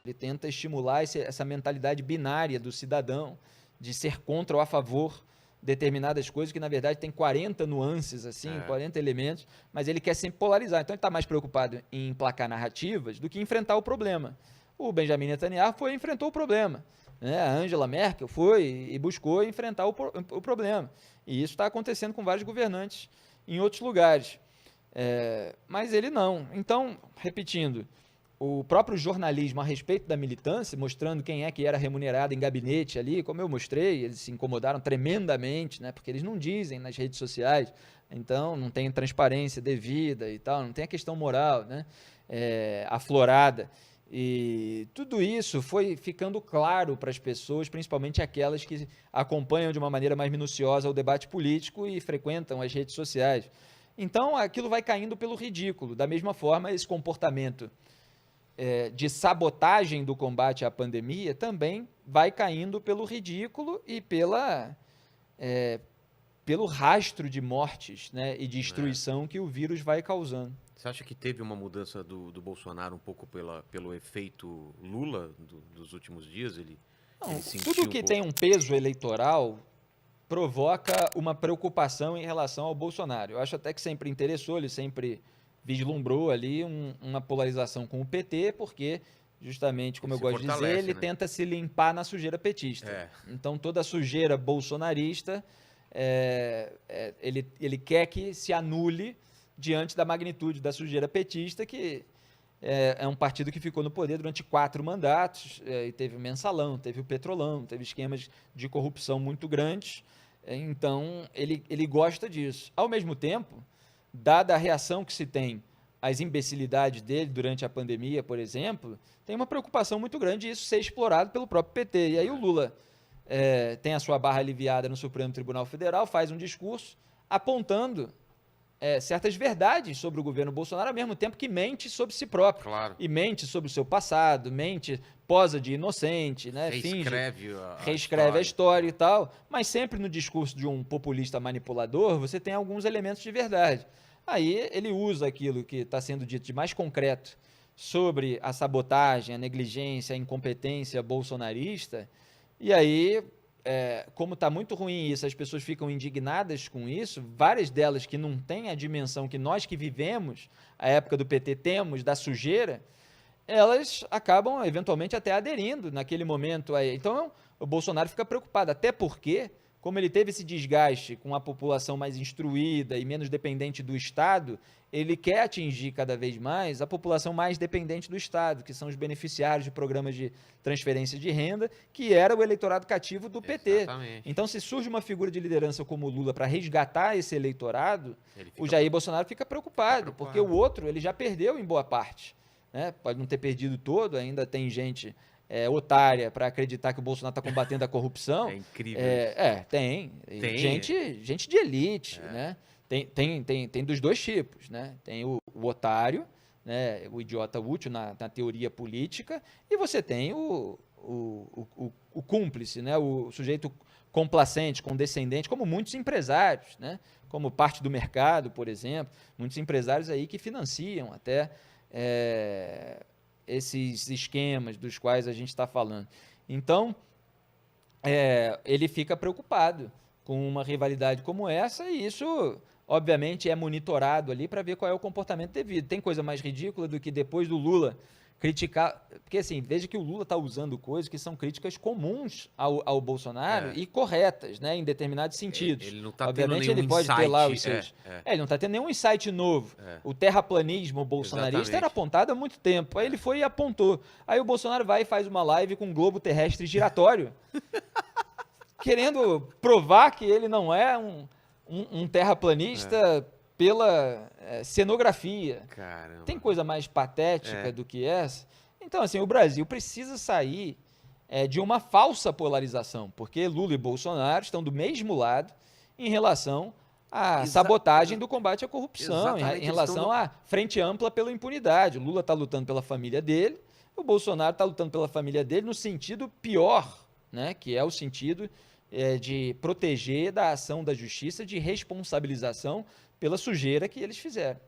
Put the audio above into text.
Ele tenta estimular essa mentalidade binária do cidadão, de ser contra ou a favor de determinadas coisas, que na verdade tem 40 nuances, assim, 40 elementos, mas ele quer sempre polarizar. Então ele está mais preocupado em emplacar narrativas do que enfrentar o problema. O Benjamin Netanyahu foi e enfrentou o problema. Né? A Angela Merkel foi e buscou enfrentar o problema. E isso está acontecendo com vários governantes em outros lugares. Mas ele não. Então, repetindo, o próprio jornalismo a respeito da militância, mostrando quem é que era remunerado em gabinete ali, como eu mostrei, eles se incomodaram tremendamente, né, porque eles não dizem nas redes sociais, então não tem transparência devida e tal, não tem a questão moral, né, aflorada. E tudo isso foi ficando claro para as pessoas, principalmente aquelas que acompanham de uma maneira mais minuciosa o debate político e frequentam as redes sociais. Então, aquilo vai caindo pelo ridículo. Da mesma forma, esse comportamento de sabotagem do combate à pandemia também vai caindo pelo ridículo e pelo rastro de mortes, né, e destruição que o vírus vai causando. Você acha que teve uma mudança do Bolsonaro um pouco pelo efeito Lula dos últimos dias? Ele sentiu tudo que tem um peso eleitoral provoca uma preocupação em relação ao Bolsonaro. Eu acho até que sempre interessou, ele sempre vislumbrou ali uma polarização com o PT, porque, justamente, como eu gosto de dizer, ele tenta se limpar na sujeira petista. Então, toda a sujeira bolsonarista, ele quer que se anule diante da magnitude da sujeira petista, que é um partido que ficou no poder durante 4 mandatos, e teve o mensalão, teve o petrolão, teve esquemas de corrupção muito grandes. Então, ele gosta disso. Ao mesmo tempo, dada a reação que se tem às imbecilidades dele durante a pandemia, por exemplo, tem uma preocupação muito grande de isso ser explorado pelo próprio PT. E aí o Lula tem a sua barra aliviada no Supremo Tribunal Federal, faz um discurso apontando certas verdades sobre o governo Bolsonaro, ao mesmo tempo que mente sobre si próprio. Claro. E mente sobre o seu passado, posa de inocente, né? Reescreve a história e tal, mas sempre no discurso de um populista manipulador, você tem alguns elementos de verdade. Aí ele usa aquilo que está sendo dito de mais concreto sobre a sabotagem, a negligência, a incompetência bolsonarista, e aí, como está muito ruim isso, as pessoas ficam indignadas com isso, várias delas que não têm a dimensão que nós que vivemos a época do PT temos, da sujeira, elas acabam eventualmente até aderindo naquele momento aí. Então, o Bolsonaro fica preocupado, até porque, como ele teve esse desgaste com a população mais instruída e menos dependente do Estado, ele quer atingir cada vez mais a população mais dependente do Estado, que são os beneficiários de programas de transferência de renda, que era o eleitorado cativo do PT. Exatamente. Então, se surge uma figura de liderança como o Lula para resgatar esse eleitorado, o Jair Bolsonaro fica preocupado, porque o outro ele já perdeu em boa parte. Né? Pode não ter perdido todo, ainda tem gente otária para acreditar que o Bolsonaro está combatendo a corrupção. É incrível. Tem gente de elite, né? Tem dos dois tipos, né? Tem o otário, né? O idiota útil na teoria política, e você tem o cúmplice, né? O sujeito complacente, condescendente, como muitos empresários, né? Como parte do mercado, por exemplo, muitos empresários aí que financiam até esses esquemas dos quais a gente está falando. Então, ele fica preocupado com uma rivalidade como essa, e isso, obviamente, é monitorado ali para ver qual é o comportamento devido. Tem coisa mais ridícula do que depois do Lula criticar, porque assim, veja que o Lula está usando coisas que são críticas comuns ao Bolsonaro e corretas, né, em determinados sentidos. Ele não está tendo nenhum ele pode ter lá os seus. Ele não está tendo nenhum insight novo. O terraplanismo bolsonarista era apontado há muito tempo. Aí ele foi e apontou. Aí o Bolsonaro vai e faz uma live com um globo terrestre giratório, querendo provar que ele não é um terraplanista pela cenografia. Caramba. Tem coisa mais patética do que essa? Então, assim, o Brasil precisa sair de uma falsa polarização, porque Lula e Bolsonaro estão do mesmo lado em relação à sabotagem do combate à corrupção, em relação à frente ampla pela impunidade. O Lula está lutando pela família dele, o Bolsonaro está lutando pela família dele no sentido pior, né, que é o sentido de proteger da ação da justiça, de responsabilização pela sujeira que eles fizeram.